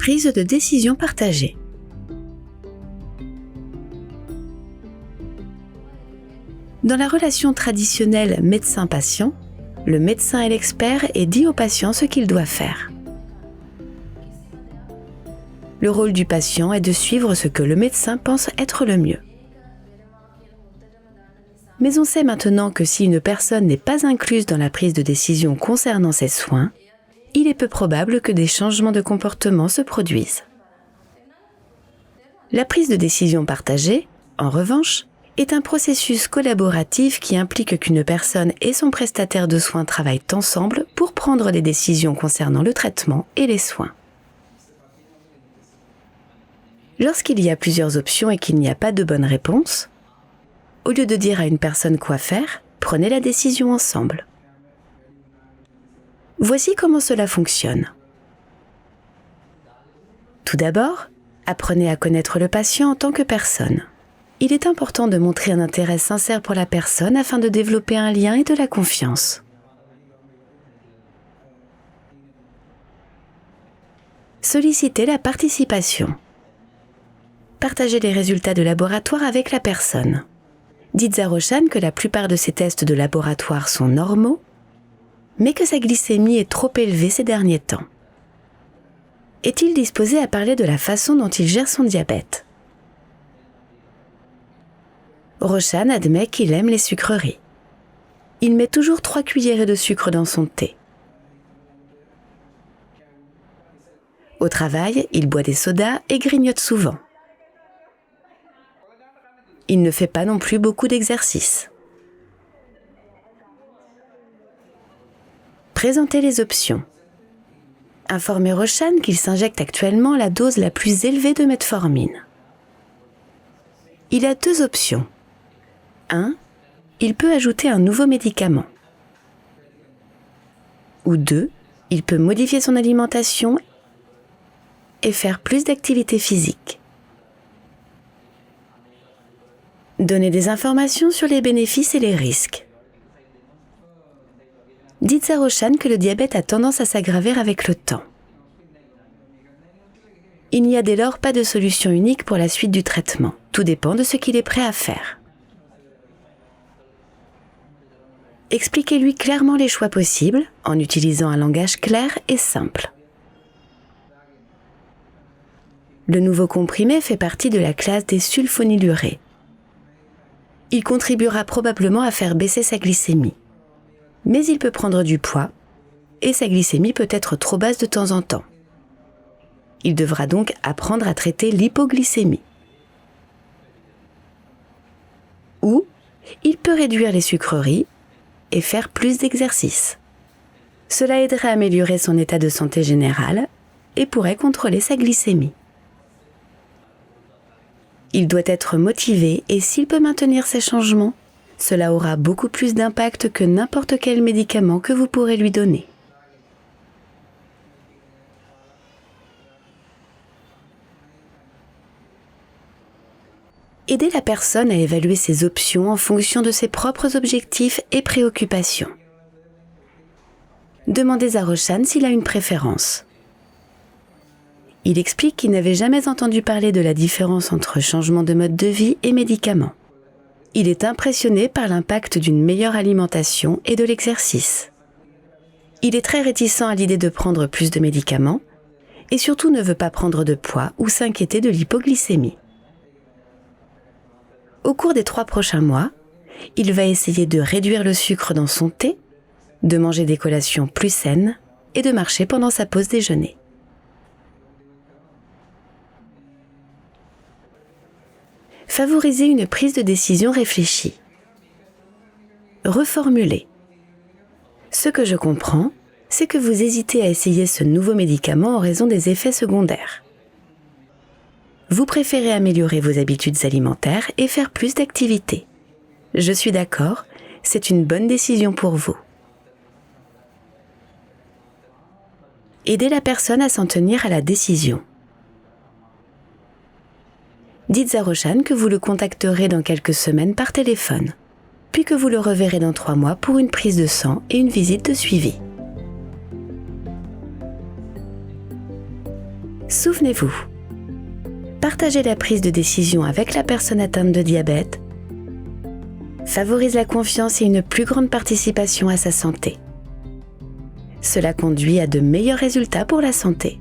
Prise de décision partagée. Dans la relation traditionnelle médecin-patient, le médecin est l'expert et dit au patient ce qu'il doit faire. Le rôle du patient est de suivre ce que le médecin pense être le mieux. Mais on sait maintenant que si une personne n'est pas incluse dans la prise de décision concernant ses soins, il est peu probable que des changements de comportement se produisent. La prise de décision partagée, en revanche, est un processus collaboratif qui implique qu'une personne et son prestataire de soins travaillent ensemble pour prendre des décisions concernant le traitement et les soins. Lorsqu'il y a plusieurs options et qu'il n'y a pas de bonne réponse, au lieu de dire à une personne quoi faire, prenez la décision ensemble. Voici comment cela fonctionne. Tout d'abord, apprenez à connaître le patient en tant que personne. Il est important de montrer un intérêt sincère pour la personne afin de développer un lien et de la confiance. Sollicitez la participation. Partagez les résultats de laboratoire avec la personne. Dites à Rochane que la plupart de ses tests de laboratoire sont normaux, mais que sa glycémie est trop élevée ces derniers temps. Est-il disposé à parler de la façon dont il gère son diabète ? Rochane admet qu'il aime les sucreries. Il met toujours 3 cuillerées de sucre dans son thé. Au travail, il boit des sodas et grignote souvent. Il ne fait pas non plus beaucoup d'exercices. Présentez les options. Informez Rochane qu'il s'injecte actuellement la dose la plus élevée de metformine. Il a 2 options. 1. Il peut ajouter un nouveau médicament. Ou 2. Il peut modifier son alimentation et faire plus d'activité physique. Donnez des informations sur les bénéfices et les risques. Dites à Rochane que le diabète a tendance à s'aggraver avec le temps. Il n'y a dès lors pas de solution unique pour la suite du traitement. Tout dépend de ce qu'il est prêt à faire. Expliquez-lui clairement les choix possibles en utilisant un langage clair et simple. Le nouveau comprimé fait partie de la classe des sulfonylurées. Il contribuera probablement à faire baisser sa glycémie. Mais il peut prendre du poids et sa glycémie peut être trop basse de temps en temps. Il devra donc apprendre à traiter l'hypoglycémie. Ou il peut réduire les sucreries et faire plus d'exercice. Cela aiderait à améliorer son état de santé général et pourrait contrôler sa glycémie. Il doit être motivé et s'il peut maintenir ces changements, cela aura beaucoup plus d'impact que n'importe quel médicament que vous pourrez lui donner. Aidez la personne à évaluer ses options en fonction de ses propres objectifs et préoccupations. Demandez à Rochane s'il a une préférence. Il explique qu'il n'avait jamais entendu parler de la différence entre changement de mode de vie et médicaments. Il est impressionné par l'impact d'une meilleure alimentation et de l'exercice. Il est très réticent à l'idée de prendre plus de médicaments et surtout ne veut pas prendre de poids ou s'inquiéter de l'hypoglycémie. Au cours des 3 prochains mois, il va essayer de réduire le sucre dans son thé, de manger des collations plus saines et de marcher pendant sa pause déjeuner. Favorisez une prise de décision réfléchie. Reformulez. Ce que je comprends, c'est que vous hésitez à essayer ce nouveau médicament en raison des effets secondaires. Vous préférez améliorer vos habitudes alimentaires et faire plus d'activités. Je suis d'accord, c'est une bonne décision pour vous. Aidez la personne à s'en tenir à la décision. Dites à Rochane que vous le contacterez dans quelques semaines par téléphone, puis que vous le reverrez dans 3 mois pour une prise de sang et une visite de suivi. Souvenez-vous, partager la prise de décision avec la personne atteinte de diabète favorise la confiance et une plus grande participation à sa santé. Cela conduit à de meilleurs résultats pour la santé.